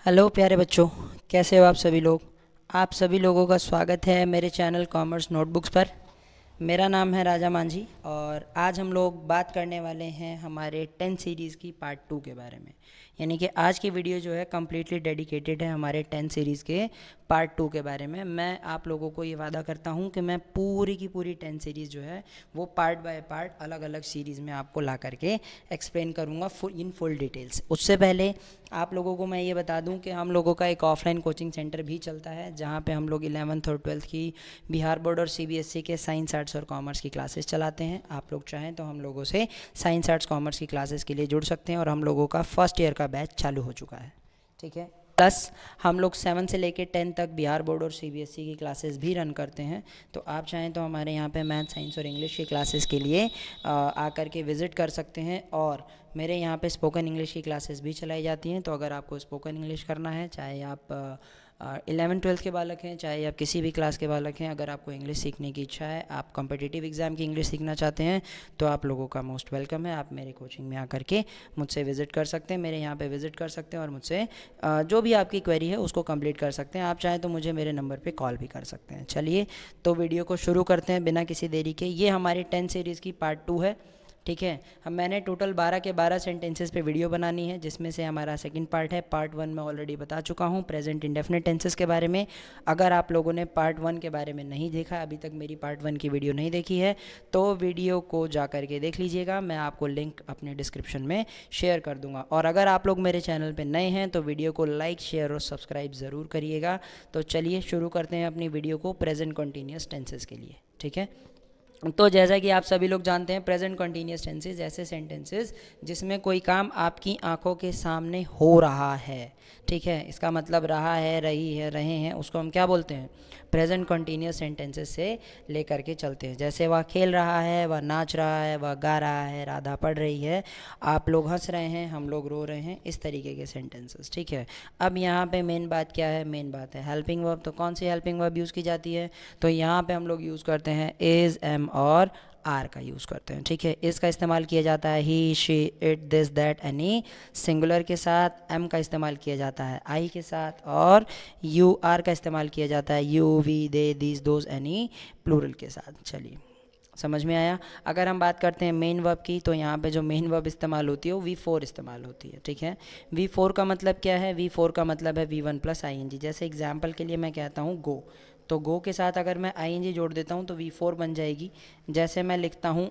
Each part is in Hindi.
हेलो प्यारे बच्चों, कैसे हो आप सभी लोग। आप सभी लोगों का स्वागत है मेरे चैनल कॉमर्स नोटबुक्स पर। मेरा नाम है राजा मांझी और आज हम लोग बात करने वाले हैं हमारे 10 सीरीज़ की पार्ट 2 के बारे में। यानी कि आज की वीडियो जो है कम्प्लीटली डेडिकेटेड है हमारे 10 सीरीज़ के पार्ट 2 के बारे में। मैं आप लोगों को ये वादा करता हूँ कि मैं पूरी की पूरी 10 सीरीज़ जो है वो पार्ट बाय पार्ट अलग अलग सीरीज़ में आपको ला करके एक्सप्लेन करूँगा इन फुल डिटेल्स। उससे पहले आप लोगों को मैं ये बता दूं कि हम लोगों का एक ऑफलाइन कोचिंग सेंटर भी चलता है जहां पे हम लोग 11th और 12th की बिहार बोर्ड और सीबीएसई के साइंस आर्ट्स और कॉमर्स की क्लासेस चलाते हैं। आप लोग चाहें तो हम लोगों से साइंस आर्ट्स कॉमर्स की क्लासेस के लिए जुड़ सकते हैं और हम लोगों का फर्स्ट ईयर का बैच चालू हो चुका है। ठीक है। प्लस हम लोग 7 से लेकर 10 तक बिहार बोर्ड और सीबीएसई की क्लासेस भी रन करते हैं। तो आप चाहें तो हमारे यहाँ पे मैथ साइंस और इंग्लिश की क्लासेस के लिए आकर के विज़िट कर सकते हैं। और मेरे यहाँ पे स्पोकन इंग्लिश की क्लासेस भी चलाई जाती हैं। तो अगर आपको स्पोकन इंग्लिश करना है, चाहे आप 11 12 के बालक हैं, चाहे आप किसी भी क्लास के बालक हैं, अगर आपको इंग्लिश सीखने की इच्छा है, आप कॉम्पिटिटिव एग्ज़ाम की इंग्लिश सीखना चाहते हैं, तो आप लोगों का मोस्ट वेलकम है। आप मेरे कोचिंग में आकर के मुझसे विज़िट कर सकते हैं, मेरे यहाँ पे विज़िट कर सकते हैं और मुझसे जो भी आपकी क्वेरी है उसको कंप्लीट कर सकते हैं। आप चाहें तो मुझे मेरे नंबर पे कॉल भी कर सकते हैं। चलिए तो वीडियो को शुरू करते हैं बिना किसी देरी के। ये हमारी 10 सीरीज़ की पार्ट 2 है। ठीक है। मैंने टोटल 12 के 12 सेंटेंसेस पे वीडियो बनानी है, जिसमें से हमारा सेकंड पार्ट है। पार्ट 1 में ऑलरेडी बता चुका हूँ प्रेजेंट इंडेफिनिट टेंसेस के बारे में। अगर आप लोगों ने पार्ट 1 के बारे में नहीं देखा, अभी तक मेरी पार्ट 1 की वीडियो नहीं देखी है, तो वीडियो को जा करके देख लीजिएगा। मैं आपको लिंक अपने डिस्क्रिप्शन में शेयर कर दूंगा। और अगर आप लोग मेरे चैनल पर नए हैं तो वीडियो को लाइक, शेयर और सब्सक्राइब ज़रूर करिएगा। तो चलिए शुरू करते हैं अपनी वीडियो को प्रेजेंट कंटिन्यूस टेंसेस के लिए। ठीक है। तो जैसा कि आप सभी लोग जानते हैं, प्रेजेंट कंटिन्यूस टेंसेस ऐसे सेंटेंसेस जिसमें कोई काम आपकी आंखों के सामने हो रहा है। ठीक है। इसका मतलब रहा है, रही है, रहे हैं, उसको हम क्या बोलते हैं, प्रेजेंट कंटिन्यूस सेंटेंसेस से लेकर के चलते हैं। जैसे वह खेल रहा है, वह नाच रहा है, वह गा रहा है, राधा पढ़ रही है, आप लोग हंस रहे हैं, हम लोग रो रहे हैं, इस तरीके के सेंटेंसेस। ठीक है। अब यहाँ पे मेन बात क्या है, मेन बात है हेल्पिंग वर्ब। तो कौन सी हेल्पिंग वर्ब यूज़ की जाती है, तो यहाँ पे हम लोग यूज़ करते हैं इज़, एम और आर का यूज़ करते हैं। ठीक है। इसका इस्तेमाल किया जाता है he, she, it, this, that, any singular के साथ। एम का इस्तेमाल किया जाता है आई के साथ। और यू आर का इस्तेमाल किया जाता है you, we, they, this, those, any plural के साथ। चलिए समझ में आया। अगर हम बात करते हैं मेन वर्ब की, तो यहाँ पे जो मेन वर्ब इस्तेमाल होती है वो V4 इस्तेमाल होती है। ठीक है। V4 का मतलब क्या है, V4 का मतलब है V1 प्लस ING। जैसे एग्जाम्पल के लिए मैं कहता हूँ गो, तो गो के साथ अगर मैं ING जोड़ देता हूँ तो V4 बन जाएगी। जैसे मैं लिखता हूँ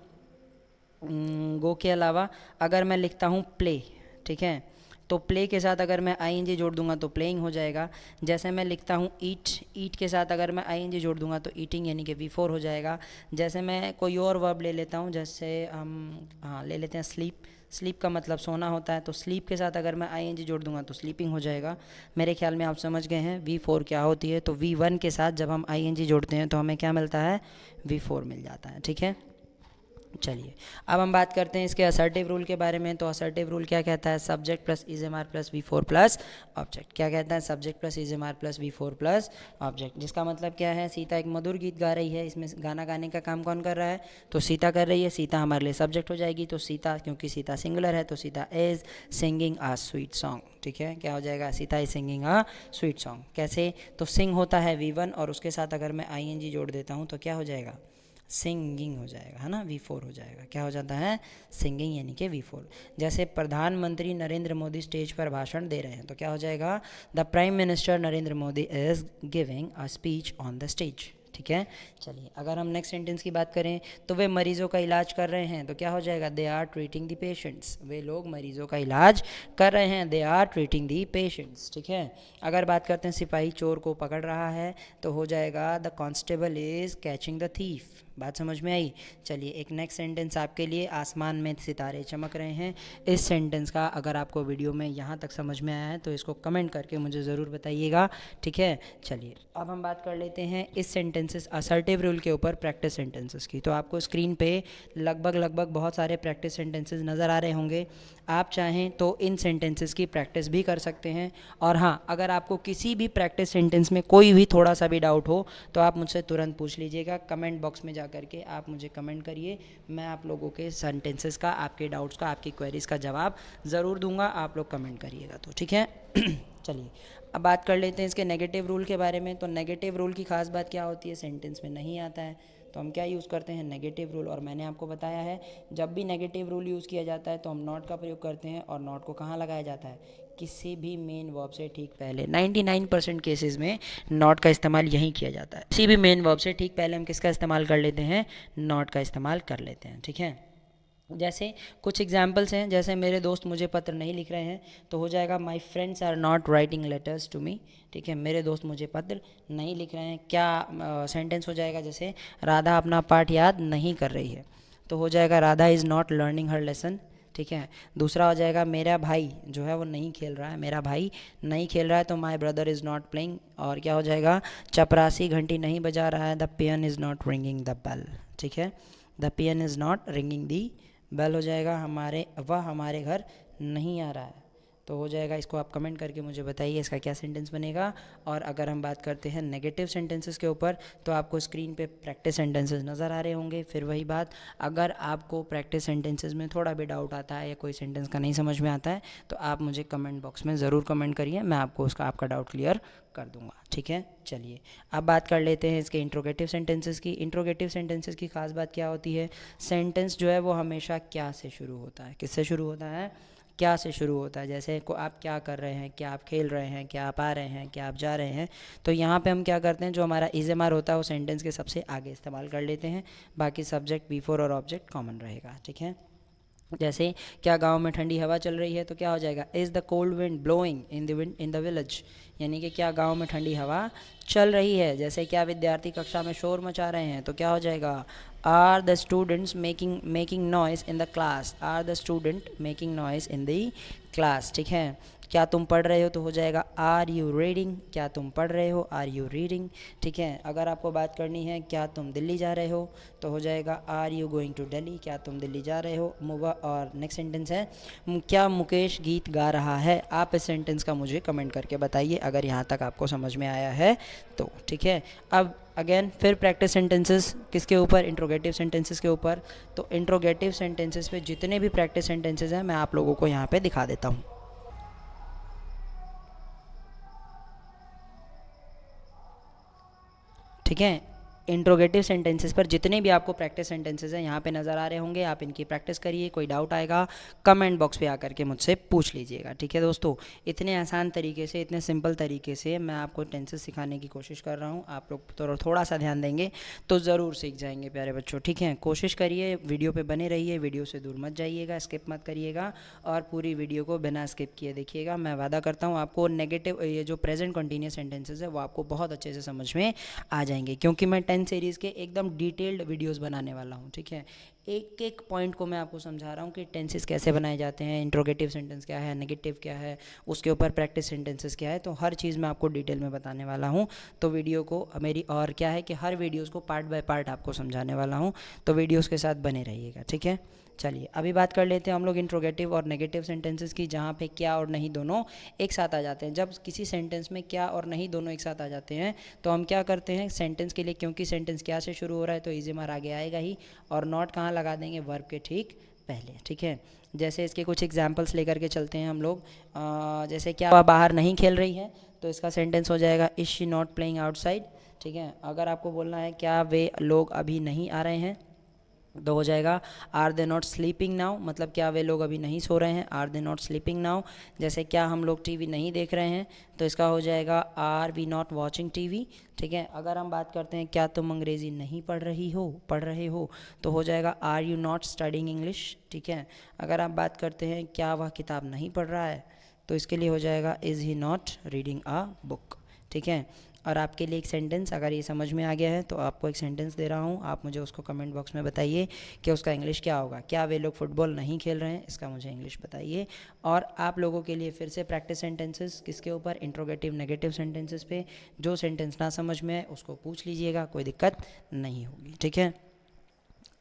गो के अलावा अगर मैं लिखता हूँ प्ले, ठीक है, तो प्ले के साथ अगर मैं ING जोड़ दूंगा तो प्लेइंग हो जाएगा। जैसे मैं लिखता हूँ ईट, ईट के साथ अगर मैं ING जोड़ दूंगा तो ईटिंग यानी कि V4 हो जाएगा। जैसे मैं कोई और वर्ब ले लेता हूँ, जैसे हम ले लेते हैं स्लीप, स्लीप का मतलब सोना होता है, तो स्लीप के साथ अगर मैं ING जोड़ दूंगा तो स्लीपिंग हो जाएगा। मेरे ख्याल में आप समझ गए हैं V4 क्या होती है। तो V1 के साथ जब हम ING जोड़ते हैं तो हमें क्या मिलता है, V4 मिल जाता है। ठीक है। चलिए अब हम बात करते हैं इसके असर्टिव रूल के बारे में। तो असर्टिव रूल क्या कहता है, subject plus is am are plus V4 plus object. क्या कहता है, subject plus is am are plus V4 plus object. जिसका मतलब क्या है, सीता एक मधुर गीत गा रही है, इसमें गाना गाने का काम कौन कर रहा है, तो सीता कर रही है। सीता हमारे लिए सब्जेक्ट हो जाएगी। तो सीता, क्योंकि सीता सिंगुलर है, तो Sita is singing a sweet song. ठीक है। क्या हो जाएगा, Sita is singing a sweet song. कैसे, तो सिंग होता है V1 और उसके साथ अगर मैं ING जोड़ देता हूँ तो क्या हो जाएगा, सिंगिंग हो जाएगा, है ना, V4 हो जाएगा। क्या हो जाता है, सिंगिंग यानी कि V4। जैसे प्रधानमंत्री नरेंद्र मोदी स्टेज पर भाषण दे रहे हैं, तो क्या हो जाएगा, the prime minister Narendra Modi is giving a speech on the stage. ठीक है। चलिए अगर हम नेक्स्ट सेंटेंस की बात करें, तो वे मरीजों का इलाज कर रहे हैं, तो क्या हो जाएगा, they are treating the patients. वे लोग मरीजों का इलाज कर रहे हैं, they are treating the patients. ठीक है। अगर बात करते हैं सिपाही चोर को पकड़ रहा है, तो हो जाएगा the constable is catching the thief. बात समझ में आई। चलिए एक नेक्स्ट सेंटेंस आपके लिए, आसमान में सितारे चमक रहे हैं। इस सेंटेंस का अगर आपको वीडियो में यहाँ तक समझ में आया है तो इसको कमेंट करके मुझे ज़रूर बताइएगा। ठीक है। चलिए अब हम बात कर लेते हैं इस सेंटेंसेस असर्टिव रूल के ऊपर प्रैक्टिस सेंटेंसेस की। तो आपको स्क्रीन पे लगभग बहुत सारे प्रैक्टिस सेंटेंसेस नज़र आ रहे होंगे। आप चाहें तो इन सेंटेंसेस की प्रैक्टिस भी कर सकते हैं। और हाँ, अगर आपको किसी भी प्रैक्टिस सेंटेंस में कोई भी थोड़ा सा भी डाउट हो तो आप मुझसे तुरंत पूछ लीजिएगा। कमेंट बॉक्स में जा करके आप मुझे कमेंट करिए, मैं आप लोगों के सेंटेंसेस का, आपके डाउट्स का, आपकी क्वेरीज़ का जवाब ज़रूर दूंगा। आप लोग कमेंट करिएगा तो ठीक है। चलिए अब बात कर लेते हैं इसके नेगेटिव रूल के बारे में। तो नेगेटिव रूल की खास बात क्या होती है, सेंटेंस में नहीं आता है तो हम क्या यूज़ करते हैं, नेगेटिव रूल। और मैंने आपको बताया है जब भी नेगेटिव रूल यूज़ किया जाता है तो हम नॉट का प्रयोग करते हैं। और नॉट को कहाँ लगाया जाता है, किसी भी मेन वर्ब से ठीक पहले। 99% केसेस में नॉट का इस्तेमाल यहीं किया जाता है। किसी भी मेन वर्ब से ठीक पहले हम किसका इस्तेमाल कर लेते हैं, नॉट का इस्तेमाल कर लेते हैं। ठीक है, जैसे कुछ एग्जाम्पल्स हैं, जैसे मेरे दोस्त मुझे पत्र नहीं लिख रहे हैं तो हो जाएगा my friends are not writing letters to me. ठीक है, मेरे दोस्त मुझे पत्र नहीं लिख रहे हैं। क्या सेंटेंस हो जाएगा, जैसे राधा अपना पाठ याद नहीं कर रही है तो हो जाएगा Radha is not learning her lesson. ठीक है, दूसरा हो जाएगा मेरा भाई जो है वो नहीं खेल रहा है, मेरा भाई नहीं खेल रहा है तो my brother is not playing. और क्या हो जाएगा, चपरासी घंटी नहीं बजा रहा है, the peon is not ringing the bell. ठीक है, the peon is not ringing the bell हो जाएगा, वह हमारे घर नहीं आ रहा है तो हो जाएगा। इसको आप कमेंट करके मुझे बताइए इसका क्या सेंटेंस बनेगा। और अगर हम बात करते हैं नेगेटिव सेंटेंसेस के ऊपर तो आपको स्क्रीन पे प्रैक्टिस सेंटेंसेस नज़र आ रहे होंगे। फिर वही बात, अगर आपको प्रैक्टिस सेंटेंसेस में थोड़ा भी डाउट आता है या कोई सेंटेंस का नहीं समझ में आता है तो आप मुझे कमेंट बॉक्स में ज़रूर कमेंट करिए, मैं आपको आपका डाउट क्लियर कर दूंगा। ठीक है, चलिए अब बात कर लेते हैं इसके इंट्रोगेटिव सेंटेंसेस की। इंट्रोगेटिव सेंटेंसेस की खास बात क्या होती है, सेंटेंस जो है वो हमेशा क्या से शुरू होता है, किससे शुरू होता है, क्या से शुरू होता है। जैसे को आप क्या कर रहे हैं, क्या आप खेल रहे हैं, क्या आप आ रहे हैं, क्या आप जा रहे हैं, तो यहाँ पे हम क्या करते हैं, जो हमारा इज एम आर होता है वो सेंटेंस के सबसे आगे इस्तेमाल कर लेते हैं। बाकी सब्जेक्ट, बी4 और ऑब्जेक्ट कॉमन रहेगा। ठीक है, जैसे क्या गांव में ठंडी हवा चल रही है तो क्या हो जाएगा, is the cold wind blowing in the village, यानी कि क्या गांव में ठंडी हवा चल रही है। जैसे क्या विद्यार्थी कक्षा में शोर मचा रहे हैं तो क्या हो जाएगा, are the students making noise in the class, are the student making noise in the class. ठीक है, क्या तुम पढ़ रहे हो तो हो जाएगा आर यू रीडिंग, क्या तुम पढ़ रहे हो, आर यू रीडिंग। ठीक है, अगर आपको बात करनी है क्या तुम दिल्ली जा रहे हो तो हो जाएगा are you going to Delhi, क्या तुम दिल्ली जा रहे हो। और नेक्स्ट सेंटेंस है क्या मुकेश गीत गा रहा है। आप इस सेंटेंस का मुझे कमेंट करके बताइए अगर यहाँ तक आपको समझ में आया है तो। ठीक है, अब अगेन फिर प्रैक्टिस सेंटेंसेस किसके ऊपर, इंट्रोगेटिव सेंटेंसेस के ऊपर। तो इंट्रोगेटिव सेंटेंसेस पे जितने भी प्रैक्टिस सेंटेंसेस हैं मैं आप लोगों को यहाँ पे दिखा देता हूँ। ठीक है, इंट्रोगेटिव सेंटेंसेस पर जितने भी आपको प्रैक्टिस सेंटेंसेस हैं यहाँ पे नज़र आ रहे होंगे, आप इनकी प्रैक्टिस करिए। कोई डाउट आएगा कमेंट बॉक्स पे आकर के मुझसे पूछ लीजिएगा। ठीक है दोस्तों, इतने आसान तरीके से, इतने सिंपल तरीके से मैं आपको टेंसेस सिखाने की कोशिश कर रहा हूँ। आप लोग तो थोड़ा सा ध्यान देंगे तो ज़रूर सीख जाएंगे प्यारे बच्चों। ठीक है, कोशिश करिए, वीडियो पर बने रहिए, वीडियो से दूर मत जाइएगा, स्किप मत करिएगा और पूरी वीडियो को बिना स्किप किए देखिएगा। मैं वादा करता हूँ आपको नेगेटिव ये जो प्रेजेंट कंटिन्यूस सेंटेंसेस है वो आपको बहुत अच्छे से समझ में आ जाएंगे, क्योंकि मैं 10 सीरीज़ के एकदम डिटेल्ड वीडियोस बनाने वाला हूँ। ठीक है, एक एक पॉइंट को मैं आपको समझा रहा हूँ कि टेंसेस कैसे बनाए जाते हैं, इंट्रोगेटिव सेंटेंस क्या है, नेगेटिव क्या है, उसके ऊपर प्रैक्टिस सेंटेंसेस क्या है, तो हर चीज़ मैं आपको डिटेल में बताने वाला हूँ। तो वीडियो को मेरी, और क्या है कि हर वीडियोज़ को पार्ट बाय पार्ट आपको समझाने वाला हूँ, तो वीडियोज़ के साथ बने रहिएगा। ठीक है, चलिए अभी बात कर लेते हैं हम लोग इंट्रोगेटिव और नेगेटिव सेंटेंसेस की, जहाँ पे क्या और नहीं दोनों एक साथ आ जाते हैं। जब किसी सेंटेंस में क्या और नहीं दोनों एक साथ आ जाते हैं तो हम क्या करते हैं, सेंटेंस के लिए, क्योंकि सेंटेंस क्या से शुरू हो रहा है तो इज एम आर आगे आएगा ही, और नॉट कहाँ लगा देंगे, वर्ब के ठीक पहले। ठीक है, जैसे इसके कुछ एग्जाम्पल्स लेकर के चलते हैं हम लोग। जैसे क्या वह बाहर नहीं खेल रही है तो इसका सेंटेंस हो जाएगा is she not playing outside. ठीक है, अगर आपको बोलना है क्या वे लोग अभी नहीं आ रहे हैं तो हो जाएगा are they not sleeping now, मतलब क्या वे लोग अभी नहीं सो रहे हैं, are they not sleeping now. जैसे क्या हम लोग टीवी नहीं देख रहे हैं तो इसका हो जाएगा are we not watching TV. ठीक है, अगर हम बात करते हैं क्या तुम अंग्रेज़ी नहीं पढ़ रहे हो तो हो जाएगा are you not studying English. ठीक है, अगर आप बात करते हैं क्या वह किताब नहीं पढ़ रहा है तो इसके लिए हो जाएगा is he not reading a book. ठीक है, और आपके लिए एक सेंटेंस, अगर ये समझ में आ गया है तो आपको एक सेंटेंस दे रहा हूँ, आप मुझे उसको कमेंट बॉक्स में बताइए कि उसका इंग्लिश क्या होगा। क्या वे लोग फुटबॉल नहीं खेल रहे हैं, इसका मुझे इंग्लिश बताइए। और आप लोगों के लिए फिर से प्रैक्टिस सेंटेंसेस किसके ऊपर, इंट्रोगेटिव नेगेटिव सेंटेंसेस पे। जो सेंटेंस ना समझ में आए उसको पूछ लीजिएगा, कोई दिक्कत नहीं होगी। ठीक है,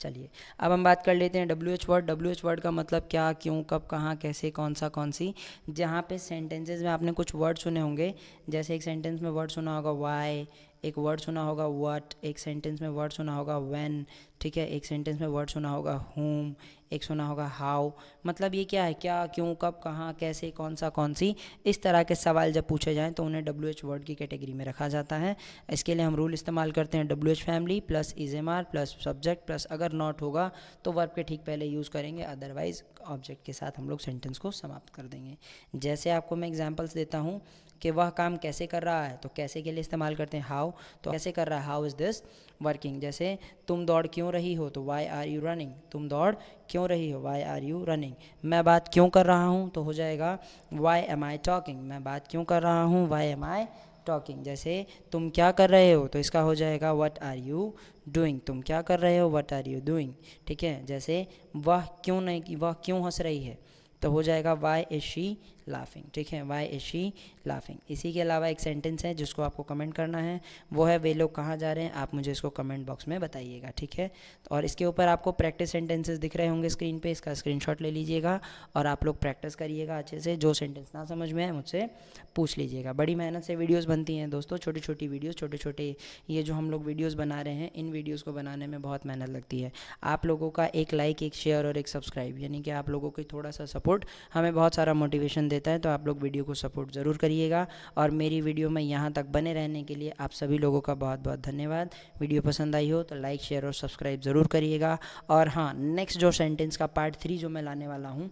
चलिए अब हम बात कर लेते हैं WH वर्ड। WH वर्ड का मतलब क्या, क्यों, कब, कहाँ, कैसे, कौन सा, कौन सी। जहाँ पे सेंटेंसेस में आपने कुछ वर्ड सुने होंगे, जैसे एक सेंटेंस में वर्ड सुना होगा वाई, एक वर्ड सुना होगा व्हाट, एक सेंटेंस में वर्ड सुना होगा व्हेन। ठीक है। एक सेंटेंस में वर्ड सुना होगा whom, एक सुना होगा how। मतलब ये क्या है, क्या, क्यों, कब, कहाँ, कैसे, कौन सा, कौन सी, इस तरह के सवाल जब पूछे जाएँ तो उन्हें WH वर्ड की कैटेगरी में रखा जाता है। इसके लिए हम रूल इस्तेमाल करते हैं WH family plus is am are plus subject plus अगर नॉट होगा तो वर्ब के ठीक पहले यूज़ करेंगे, अदरवाइज ऑब्जेक्ट के साथ हम लोग सेंटेंस को समाप्त कर देंगे। जैसे आपको मैं एग्जांपल्स देता हूँ कि वह काम कैसे कर रहा है, तो कैसे के लिए इस्तेमाल करते हैं हाउ। तो कैसे कर रहा है, हाउ इज़ दिस वर्किंग। जैसे तुम दौड़ क्यों रही हो, तो वाई आर यू रनिंग, तुम दौड़ क्यों रही हो, वाई आर यू रनिंग। मैं बात क्यों कर रहा हूँ, तो हो जाएगा वाई एम आई टॉकिंग, मैं बात क्यों कर रहा हूँ, वाई एम आई टॉकिंग। जैसे तुम क्या कर रहे हो, तो इसका हो जाएगा व्हाट आर यू डूइंग, तुम क्या कर रहे हो, व्हाट आर यू डूइंग। ठीक है। जैसे वह क्यों हंस रही है, तो हो जाएगा वाई इज़ शी लाफिंग। ठीक है, वाई इज़ शी लाफिंग। इसी के अलावा एक सेंटेंस है जिसको आपको कमेंट करना है, वो है वे लोग कहाँ जा रहे हैं, आप मुझे इसको कमेंट बॉक्स में बताइएगा। ठीक है। और इसके ऊपर आपको प्रैक्टिस सेंटेंसेस दिख रहे होंगे स्क्रीन पे, इसका स्क्रीनशॉट ले लीजिएगा और आप लोग प्रैक्टिस करिएगा अच्छे से। जो सेंटेंस ना समझ में आए मुझसे पूछ लीजिएगा। बड़ी मेहनत से वीडियोज़ बनती हैं दोस्तों, छोटी छोटी वीडियोज़, छोटे छोटे ये जो हम लोग वीडियोज़ बना रहे हैं, इन वीडियोज़ को बनाने में बहुत मेहनत लगती है। आप लोगों का एक लाइक, एक शेयर और एक सब्सक्राइब, यानी कि आप लोगों की थोड़ा सा सपोर्ट हमें बहुत सारा मोटिवेशन देता है। तो आप लोग वीडियो को सपोर्ट ज़रूर करिएगा और मेरी वीडियो में यहाँ तक बने रहने के लिए आप सभी लोगों का बहुत बहुत धन्यवाद। वीडियो पसंद आई हो तो लाइक, शेयर और सब्सक्राइब ज़रूर करिएगा। और हाँ, नेक्स्ट जो सेंटेंस का पार्ट 3 जो मैं लाने वाला हूँ,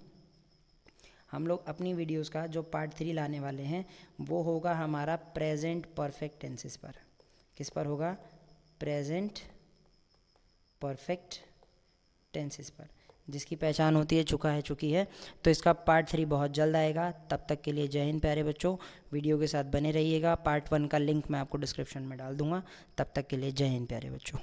हम लोग अपनी वीडियोस का जो पार्ट 3 लाने वाले हैं वो होगा हमारा प्रेजेंट परफेक्ट टेंसेस पर। किस पर होगा, प्रेजेंट परफेक्ट टेंसेस पर, जिसकी पहचान होती है चुका है, चुकी है। तो इसका पार्ट 3 बहुत जल्द आएगा। तब तक के लिए जय हिंद प्यारे बच्चों, वीडियो के साथ बने रहिएगा। पार्ट 1 का लिंक मैं आपको डिस्क्रिप्शन में डाल दूंगा। तब तक के लिए जय हिंद प्यारे बच्चों।